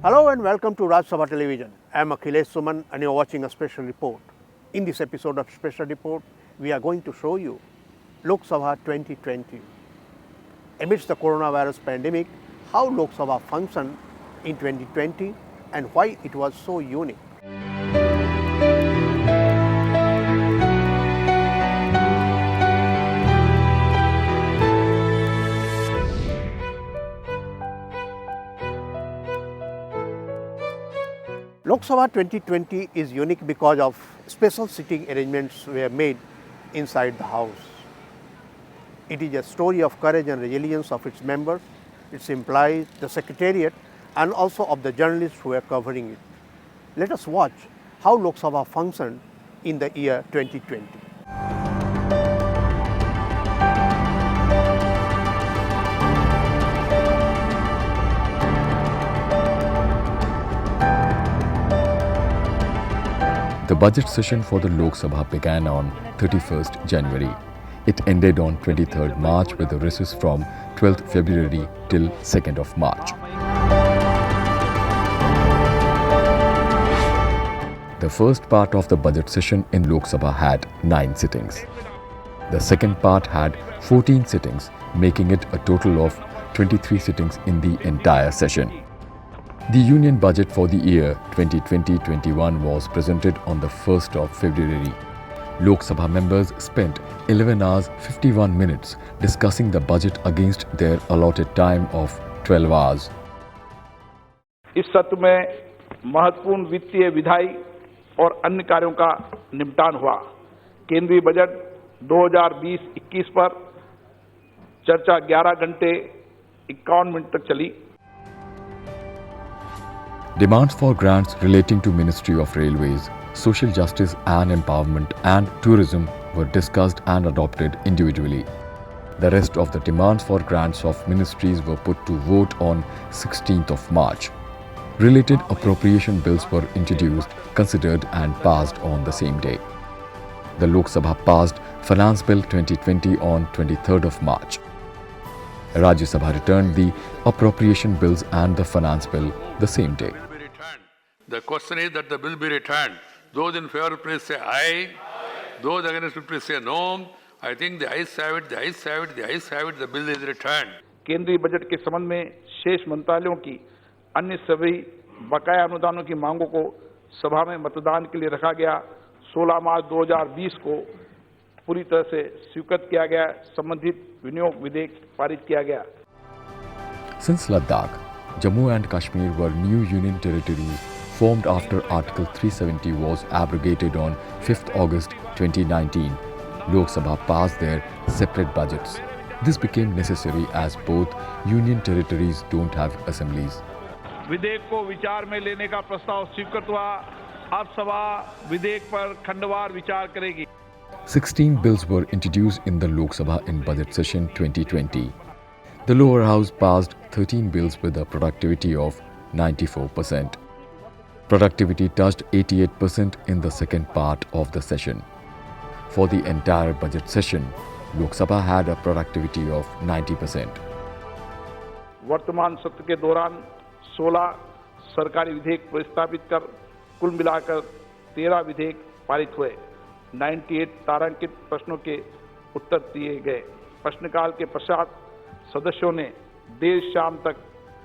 Hello and welcome to Raj Sabha Television. I am Akhilesh Suman and you are watching a special report. In this episode of Special Report, we are going to show you Lok Sabha 2020. Amidst the coronavirus pandemic, how Lok Sabha functioned in 2020 and why it was so unique. Lok Sabha 2020 is unique because of special seating arrangements were made inside the house. It is a story of courage and resilience of its members, its employees, the secretariat, and also of the journalists who are covering it. Let us watch how Lok Sabha functioned in the year 2020. The budget session for the Lok Sabha began on 31st January. It ended on 23rd March with a recess from 12th February till 2nd of March. The first part of the budget session in Lok Sabha had 9 sittings. The second part had 14 sittings, making it a total of 23 sittings in the entire session. The Union Budget for the year 2020-21 was presented on the 1st of February. Lok Sabha members spent 11 hours 51 minutes discussing the budget against their allotted time of 12 hours. इस सत्र में महत्वपूर्ण वित्तीय विधायी और अन्य कार्यों का निपटान हुआ। केंद्रीय बजट 2020-21 पर चर्चा 11 घंटे 51 मिनट तक चली। Demands for grants relating to Ministry of Railways, Social Justice and Empowerment and Tourism were discussed and adopted individually. The rest of the demands for grants of ministries were put to vote on 16th of March. Related appropriation bills were introduced, considered and passed on the same day. The Lok Sabha passed Finance Bill 2020 on 23rd of March. Rajya Sabha returned the appropriation bills and the finance bill the same day. The question is that the bill be returned. Those in favor, please say aye. Those against, please say no. I think the ayes have it, the ayes have it, the ayes have it, the bill is returned. केंद्रीय budget के संबंध में शेष मंत्रालयों की अन्य सभी बकाया अनुदानों की मांगों को सभा में मतदान के लिए रखा गया। 16 मार्च 2020 को पूरी तरह से स्वीकृत किया गया। संबंधित विनियोग विधेयक पारित किया गया। Since Ladakh, Jammu and Kashmir were new union territories formed after Article 370 was abrogated on 5th August 2019. Lok Sabha passed their separate budgets. This became necessary as both union territories don't have assemblies. विधेयक को विचार में लेने का प्रस्ताव स्वीकृत हुआ। अब सभा विधेयक पर खंडवार विचार करेगी। 16 bills were introduced in the Lok Sabha in budget session 2020. The lower house passed 13 bills with a productivity of 94%. Productivity touched 88% in the second part of the session. For the entire budget session, Lok Sabha had a productivity of 90%. वर्तमान सत्र के दौरान 16 सरकारी विधेयक प्रस्तावित कर कुल मिलाकर 13 विधेयक पारित हुए। 98 तारांकित प्रश्नों के उत्तर दिए गए। प्रश्नकाल के पश्चात सदस्यों ने देर शाम तक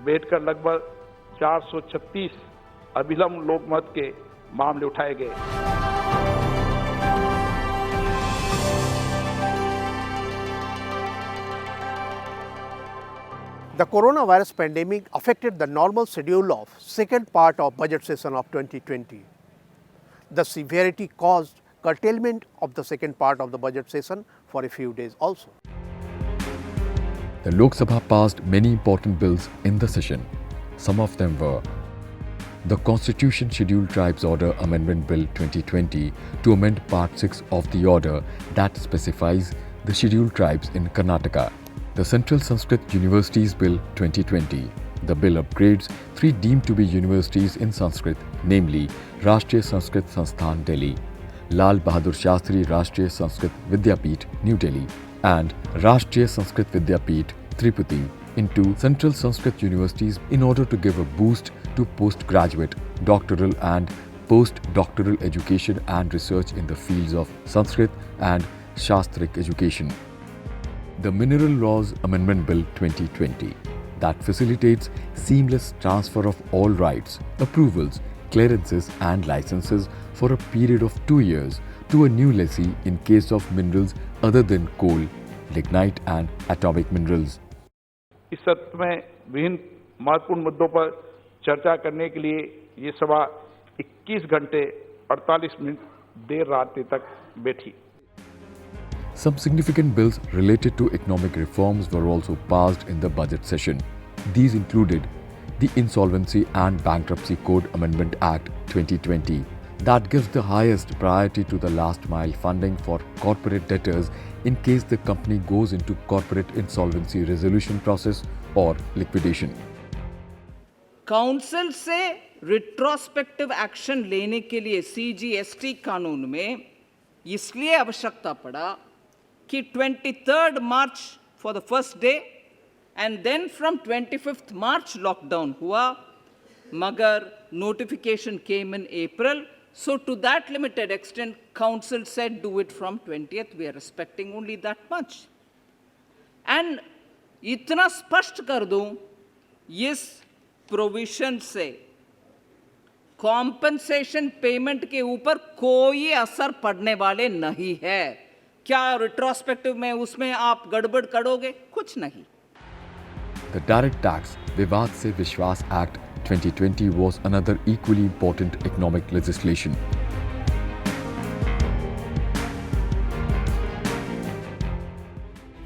बैठकर लगभग 436 अभिलंब लोकमत के मामले उठाए गए। The coronavirus pandemic affected the normal schedule of second part of budget session of 2020. The severity caused curtailment of the second part of the budget session for a few days also. The Lok Sabha passed many important bills in the session. Some of them were the Constitution Scheduled Tribes Order Amendment Bill 2020 to amend Part 6 of the order that specifies the scheduled tribes in Karnataka. The Central Sanskrit Universities Bill 2020. The bill upgrades 3 deemed to be universities in Sanskrit, namely Rashtriya Sanskrit Sansthan, Delhi, Lal Bahadur Shastri Rashtriya Sanskrit Vidyapeeth, New Delhi, and Rashtriya Sanskrit Vidyapeeth, Tripati, into Central Sanskrit Universities in order to give a boost to postgraduate, doctoral and postdoctoral education and research in the fields of Sanskrit and Shastric education. The Mineral Laws Amendment Bill 2020 that facilitates seamless transfer of all rights, approvals, clearances and licenses for a period of 2 years to a new lessee in case of minerals other than coal, lignite and atomic minerals. इस सत्र में विभिन्न महत्वपूर्ण मुद्दों पर चर्चा करने के लिए ये सभा 21 घंटे 48 मिनट देर रात तक बैठी। Some significant bills related to economic reforms were also passed in the budget session. These included the Insolvency and Bankruptcy Code Amendment Act 2020 that gives the highest priority to the last mile funding for corporate debtors in case the company goes into corporate insolvency resolution process or liquidation. Council से retrospective action लेने के लिए CGST कानून में इसलिए आवश्यकता पड़ा कि 23rd March for the first day and then from 25th March lockdown हुआ, मगर notification came in April. So to that limited extent, council said do it from 20th. We are respecting only that much. And इतना स्पष्ट कर दूं, इस provision से compensation payment के ऊपर कोई असर पड़ने वाले नहीं है। क्या रिट्रोस्पेक्टिव में उसमें आप गड़बड़ करोगे? कुछ नहीं। The Direct Tax Vivad Se Vishwas Act 2020 was another equally important economic legislation.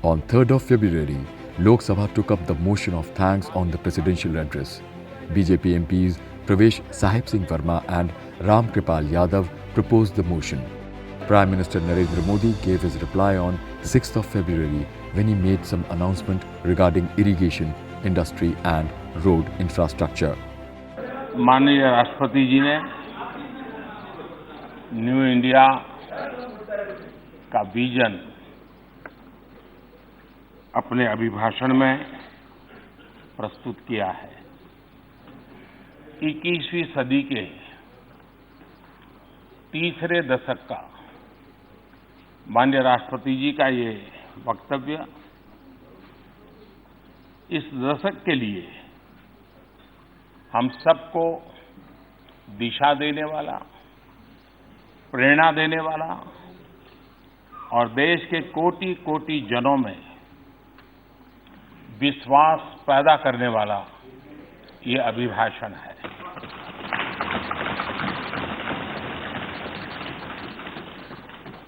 On 3rd of February, Lok Sabha took up the motion of thanks on the presidential address. BJP MPs Pravesh Sahib Singh Verma and Ram Kripal Yadav proposed the motion. Prime Minister Narendra Modi gave his reply on 6th of February when he made some announcement regarding irrigation, industry and road infrastructure. माननीय राष्ट्रपति जी ने new India का vision अपने अभिभाषण में प्रस्तुत किया है। 21वीं सदी के तीसरे दशक का माननीय राष्ट्रपति जी का ये वक्तव्य इस दशक के लिए हम सबको दिशा देने वाला, प्रेरणा देने वाला और देश के कोटि-कोटि जनों में विश्वास पैदा करने वाला ये अभिभाषण है।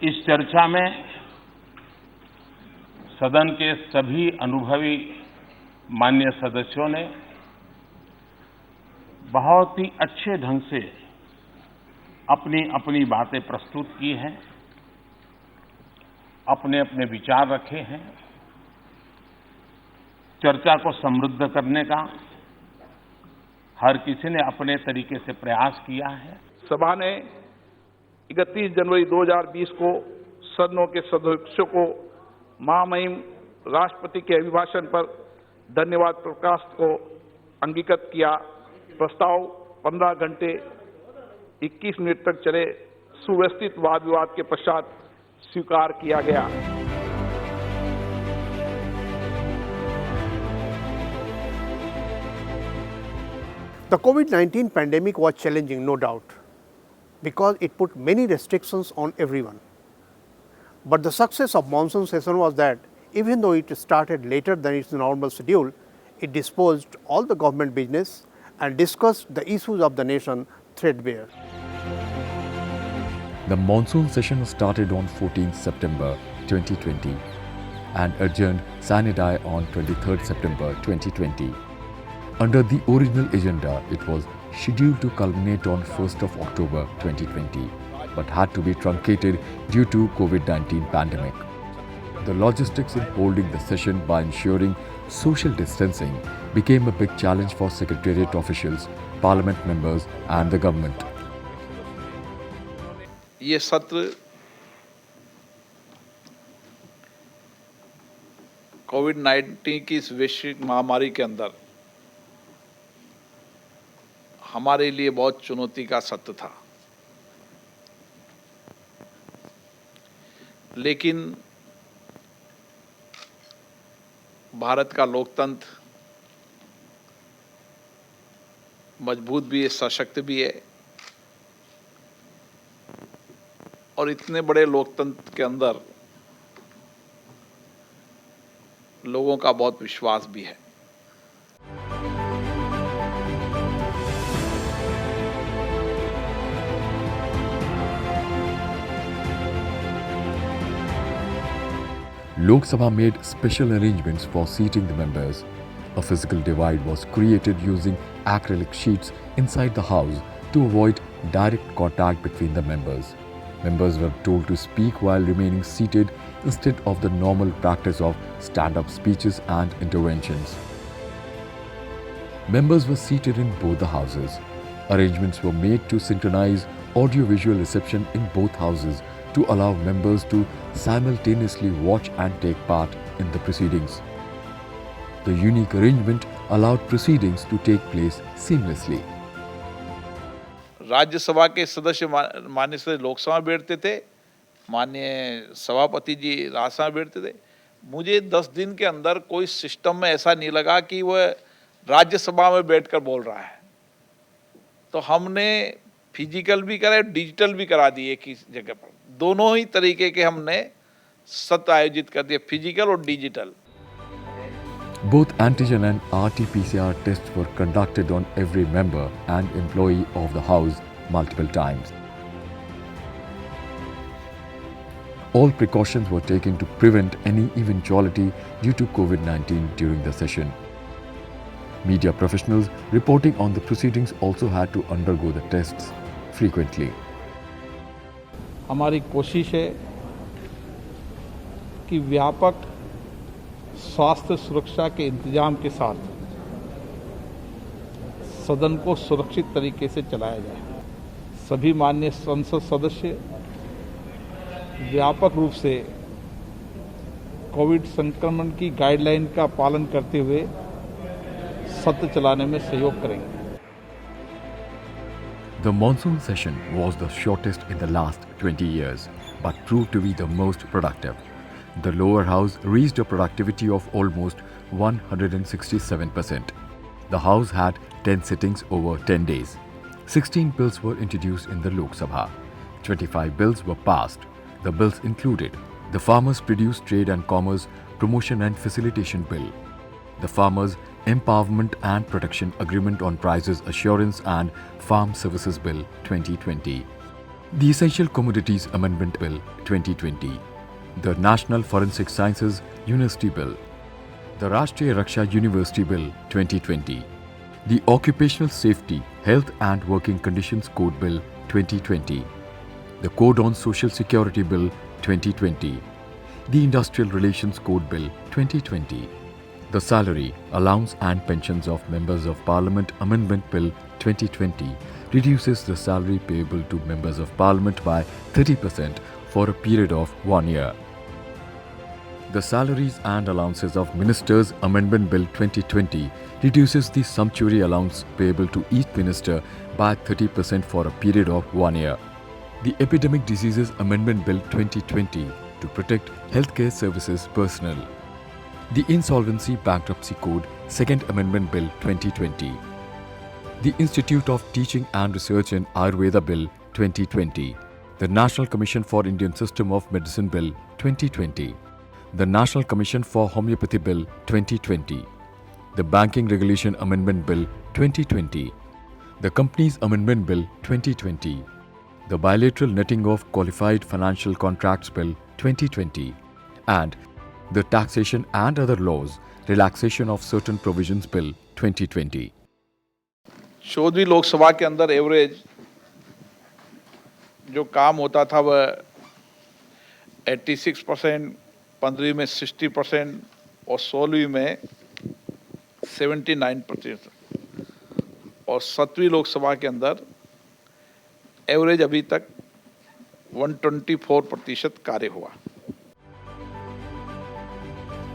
इस चर्चा में सदन के सभी अनुभवी माननीय सदस्यों ने बहुत ही अच्छे ढंग से अपनी अपनी बातें प्रस्तुत की हैं, अपने अपने विचार रखे हैं। चर्चा को समृद्ध करने का हर किसी ने अपने तरीके से प्रयास किया है। सभा ने 31 जनवरी 2020 को सदनों के सदस्यों को महामहिम राष्ट्रपति के अभिभाषण पर धन्यवाद प्रकाश को अंगीकृत किया। प्रस्ताव 15 घंटे 21 मिनट तक चले सुव्यवस्थित वाद विवाद के पश्चात स्वीकार किया गया। The COVID-19 pandemic was challenging, no doubt, because it put many restrictions on everyone. But the success of monsoon session was that even though it started later than its normal schedule, it disposed all the government business and discussed the issues of the nation threadbare. The monsoon session started on 14th September 2020 and adjourned sine die on 23rd September 2020. Under the original agenda, it was scheduled to culminate on 1st of October 2020, but had to be truncated due to COVID-19 pandemic. The logistics in holding the session by ensuring social distancing became a big challenge for Secretariat officials, Parliament members and the government. ये सत्र कोविड-19 की इस वैश्विक महामारी के अंदर हमारे लिए बहुत चुनौती का सत्र था, लेकिन भारत का लोकतंत्र मजबूत भी है, सशक्त भी है, और इतने बड़े लोकतंत्र के अंदर लोगों का बहुत विश्वास भी है। Lok Sabha made special arrangements for seating the members. A physical divide was created using acrylic sheets inside the house to avoid direct contact between the members. Members were told to speak while remaining seated instead of the normal practice of stand-up speeches and interventions. Members were seated in both the houses. Arrangements were made to synchronize audio-visual reception in both houses to allow members to simultaneously watch and take part in the proceedings. The unique arrangement allowed proceedings to take place seamlessly. Rajya Sabha के सदस्य माननीय सदस्य लोकसभा में बैठते थे, माननीय सभापति जी राज्यसभा में बैठते थे। मुझे 10 दिन के अंदर कोई सिस्टम में ऐसा नहीं लगा कि वह राज्यसभा में बैठकर बोल रहा है। तो हमने फिजिकल भी करा, डिजिटल भी करा दिए एक ही जगह पर। दोनों ही तरीके के हमने सत्र आयोजित कर दिए, फिजिकल और digital. Both antigen and RT-PCR tests were conducted on every member and employee of the House multiple times. All precautions were taken to prevent any eventuality due to COVID-19 during the session. Media professionals reporting on the proceedings also had to undergo the tests frequently. हमारी कोशिश है कि व्यापक स्वास्थ्य सुरक्षा के इंतजाम के साथ सदन को सुरक्षित तरीके से चलाया जाए। सभी माननीय संसद सदस्य व्यापक रूप से कोविड संक्रमण की गाइडलाइन का पालन करते हुए सत्र चलाने में सहयोग करेंगे। The monsoon session was the shortest in the last 20 years, but proved to be the most productive. The lower house reached a productivity of almost 167%. The house had 10 sittings over 10 days. 16 bills were introduced in the Lok Sabha. 25 bills were passed. The bills included the Farmers Produce Trade and Commerce Promotion and Facilitation Bill, the Farmers Empowerment and Protection Agreement on Prices Assurance and Farm Services Bill 2020, the Essential Commodities Amendment Bill 2020, the National Forensic Sciences University Bill, the Rashtriya Raksha University Bill 2020, the Occupational Safety, Health and Working Conditions Code Bill 2020, the Code on Social Security Bill 2020, the Industrial Relations Code Bill 2020, the Salary, Allowance and Pensions of Members of Parliament Amendment Bill 2020 reduces the salary payable to Members of Parliament by 30% for a period of 1 year. The Salaries and Allowances of Ministers Amendment Bill 2020 reduces the sumptuary allowance payable to each minister by 30% for a period of 1 year. The Epidemic Diseases Amendment Bill 2020 to protect healthcare services personnel. The Insolvency Bankruptcy Code Second Amendment Bill 2020. The Institute of Teaching and Research in Ayurveda Bill 2020. The National Commission for Indian System of Medicine Bill 2020. The National Commission for Homeopathy Bill 2020, the Banking Regulation Amendment Bill 2020, the Companies Amendment Bill 2020, the Bilateral Netting of Qualified Financial Contracts Bill 2020, and the Taxation and Other Laws Relaxation of Certain Provisions Bill 2020. 14वीं Lok Sabha के अंदर average जो काम होता था वह 86%, 15वीं में 60% और 16वीं में 79%, और 7वीं लोकसभा के अंदर एवरेज अभी तक 124% कार्य हुआ।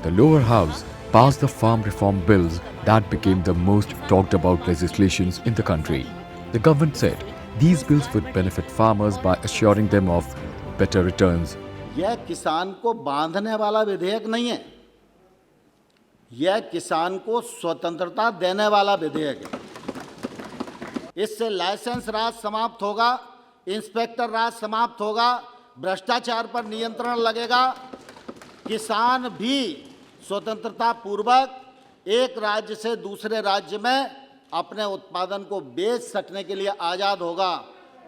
The lower house passed the farm reform bills that became the most talked about legislations in the country. The government said these bills would benefit farmers by assuring them of better returns. यह किसान को बांधने वाला विधेयक नहीं है, यह किसान को स्वतंत्रता देने वाला विधेयक है। इससे लाइसेंस राज समाप्त होगा, इंस्पेक्टर राज समाप्त होगा, भ्रष्टाचार पर नियंत्रण लगेगा, किसान भी स्वतंत्रता पूर्वक एक राज्य से दूसरे राज्य में अपने उत्पादन को बेच सकने के लिए आज़ाद होगा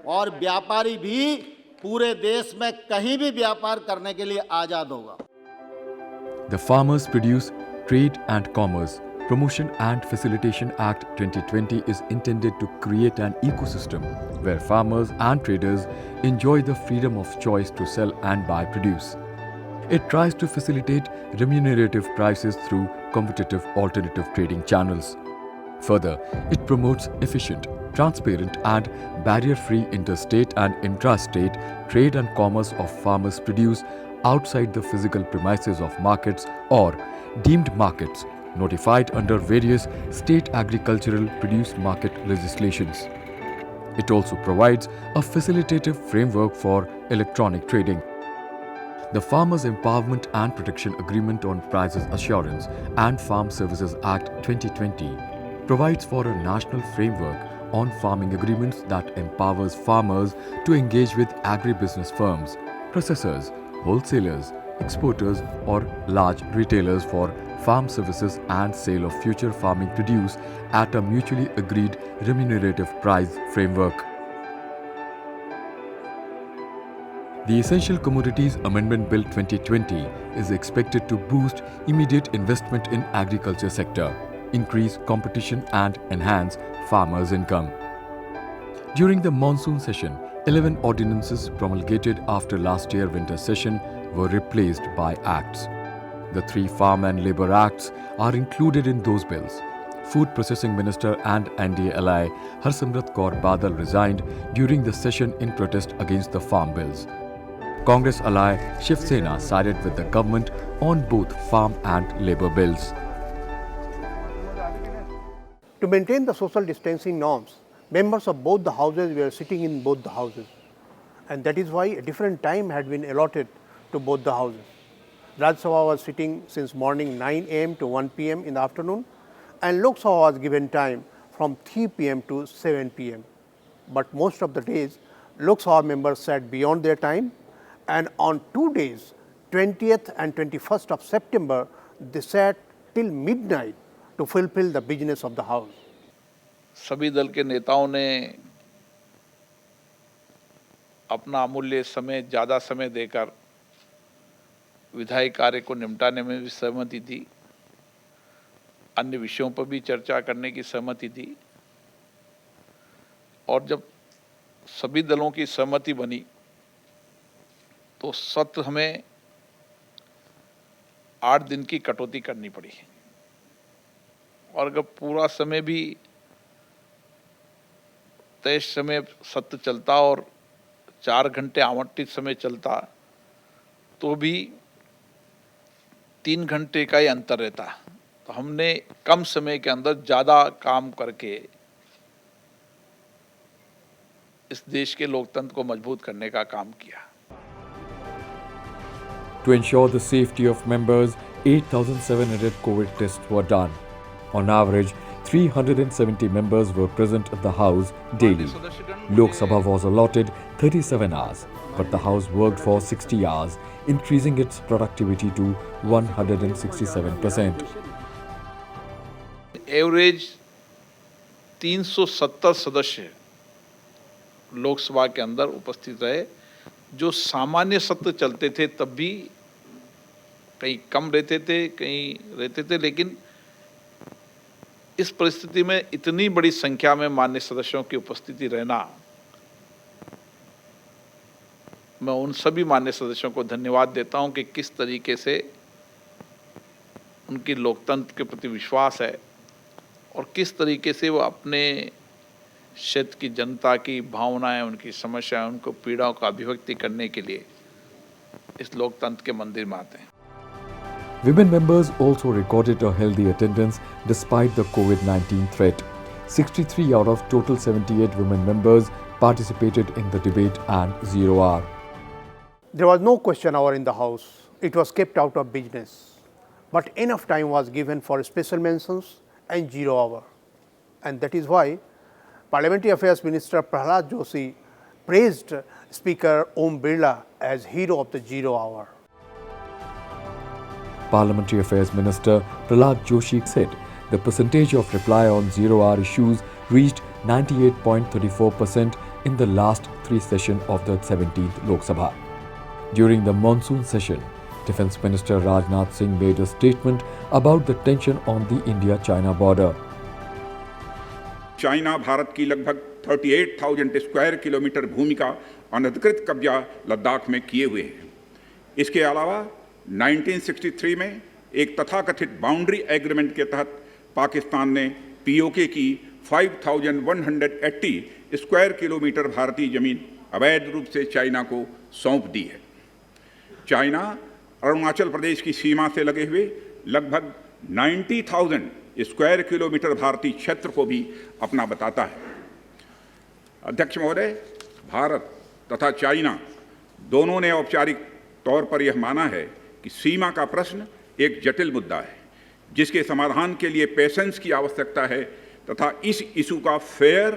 और व्यापारी भी पूरे देश में कहीं भी व्यापार करने के लिए आज़ाद होगा। The Farmers Produce Trade and Commerce Promotion and Facilitation Act 2020 is intended to create an ecosystem where farmers and traders enjoy the freedom of choice to sell and buy produce. It tries to facilitate remunerative prices through competitive alternative trading channels. Further, it promotes efficient, transparent and barrier-free interstate and intrastate trade and commerce of farmers' produce outside the physical premises of markets or deemed markets notified under various state agricultural produce market legislations. It also provides a facilitative framework for electronic trading. The Farmers Empowerment and Protection Agreement on Prices Assurance and Farm Services Act 2020 provides for a national framework on farming agreements that empowers farmers to engage with agribusiness firms, processors, wholesalers, exporters or large retailers for farm services and sale of future farming produce at a mutually agreed remunerative price framework. The Essential Commodities Amendment Bill 2020 is expected to boost immediate investment in agriculture sector, increase competition and enhance farmers' income. During the monsoon session, 11 ordinances promulgated after last year's winter session were replaced by acts. The 3 Farm and Labour Acts are included in those bills. Food Processing Minister and NDA ally Harsimrat Kaur Badal resigned during the session in protest against the farm bills. Congress ally Shiv Sena sided with the government on both farm and labour bills. To maintain the social distancing norms, members of both the houses were sitting in both the houses, and that is why a different time had been allotted to both the houses. Rajya Sabha was sitting since morning 9 am to 1 pm in the afternoon, and Lok Sabha was given time from 3 pm to 7 pm. But most of the days, Lok Sabha members sat beyond their time, and on 2 days, 20th and 21st of September, they sat till midnight to fulfill the business of the house. सभी दल के नेताओं ने अपना अमूल्य समय, ज़्यादा समय देकर विधायी कार्य को निपटाने में भी सहमति दी, अन्य विषयों पर भी चर्चा करने की सहमति दी, और जब सभी दलों की सहमति बनी तो सत्र हमें 8 दिन की कटौती करनी पड़ी, और अगर पूरा समय भी तय समय सत्र चलता और 4 घंटे आवंटित समय चलता तो भी 3 घंटे का ही अंतर रहता। तो हमने कम समय के अंदर ज़्यादा काम करके इस देश के लोकतंत्र को मजबूत करने का काम किया। To ensure the safety of members, 8,700 COVID tests were done. On average, 370 members were present at the House daily. Lok Sabha was allotted 37 hours, but the House worked for 60 hours, increasing its productivity to 167%. Average 370 सदस्य लोकसभा के अंदर उपस्थित रहे, जो सामान्य सत्र चलते थे तब भी कहीं कम रहते थे, कहीं रहते थे, लेकिन इस परिस्थिति में इतनी बड़ी संख्या में मान्य सदस्यों की उपस्थिति रहना, मैं उन सभी मान्य सदस्यों को धन्यवाद देता हूं कि किस तरीके से उनकी लोकतंत्र के प्रति विश्वास है और किस तरीके से वो अपने क्षेत्र की जनता की भावनाएं, उनकी समस्याएं, उनको पीड़ाओं का अभिव्यक्ति करने के लिए इस लोकतंत्र के मंदिर में आते हैं। Women members also recorded a healthy attendance despite the COVID-19 threat. 63 out of total 78 women members participated in the debate and 0 hour. There was no question hour in the House. It was kept out of business. But enough time was given for special mentions and 0 hour. And that is why Parliamentary Affairs Minister Prahlad Joshi praised Speaker Om Birla as hero of the 0 hour. Parliamentary Affairs Minister Prahlad Joshi said the percentage of reply on 0 hour issues reached 98.34% in the last 3 sessions of the 17th Lok Sabha. During the monsoon session, Defence Minister Rajnath Singh made a statement about the tension on the India-China border. China Bharat की लगभग 38,000 square kilometre भूमि का अनधिकृत कब्जा लद्दाख में किए हुए हैं। इसके अलावा 1963 में एक तथाकथित बाउंड्री एग्रीमेंट के तहत पाकिस्तान ने पीओके की 5,180 स्क्वायर किलोमीटर भारतीय जमीन अवैध रूप से चाइना को सौंप दी है। चाइना अरुणाचल प्रदेश की सीमा से लगे हुए लगभग 90,000 स्क्वायर किलोमीटर भारतीय क्षेत्र को भी अपना बताता है। अध्यक्ष महोदय, भारत तथा चाइना दोनों ने औपचारिक तौर पर यह माना है कि सीमा का प्रश्न एक जटिल मुद्दा है, जिसके समाधान के लिए पेशेंस की आवश्यकता है तथा इस इशू का फेयर,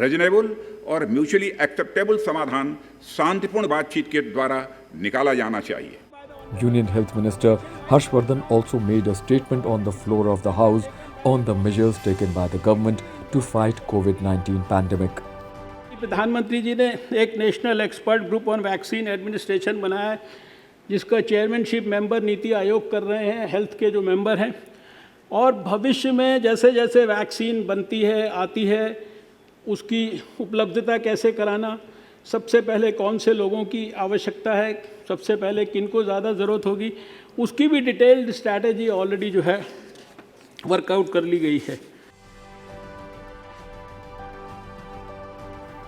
रीजनेबल और म्यूचुअली एक्सेप्टेबल समाधान शांतिपूर्ण बातचीत के द्वारा निकाला जाना चाहिए। Union Health Minister Harshvardhan also made a statement on the floor of the House on the measures taken by the government to fight COVID-19 pandemic. प्रधानमंत्री जी ने एक national expert group on vaccine administration बनाया है, जिसका chairmanship member NITI Aayog कर रहे हैं, health के जो मेंबर हैं। और भविष्य में जैसे जैसे वैक्सीन बनती है, आती है, उसकी उपलब्धता कैसे कराना, सबसे पहले कौन से लोगों की आवश्यकता है, सबसे पहले किनको ज़्यादा ज़रूरत होगी, उसकी भी डिटेल्ड स्ट्रैटेजी ऑलरेडी जो है वर्कआउट कर ली गई है।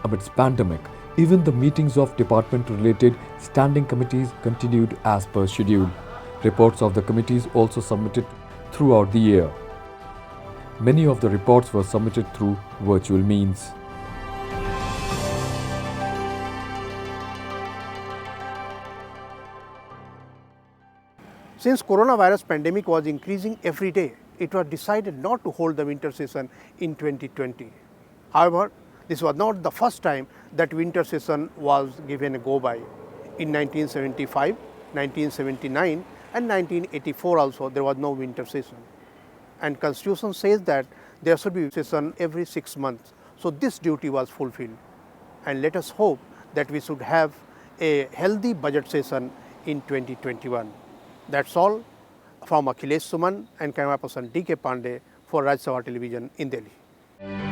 Amidst pandemic, even the meetings of department-related standing committees continued as per schedule. Reports of the committees also submitted throughout the year. Many of the reports were submitted through virtual means. Since coronavirus pandemic was increasing every day, it was decided not to hold the winter session in 2020. However, this was not the first time that winter session was given a go-by. In 1975, 1979 and 1984 also there was no winter session. And Constitution says that there should be session every 6 months. So this duty was fulfilled. And let us hope that we should have a healthy budget session in 2021. That's all from Akhilesh Suman and camera person D.K. Pandey for Rajya Sabha Television in Delhi.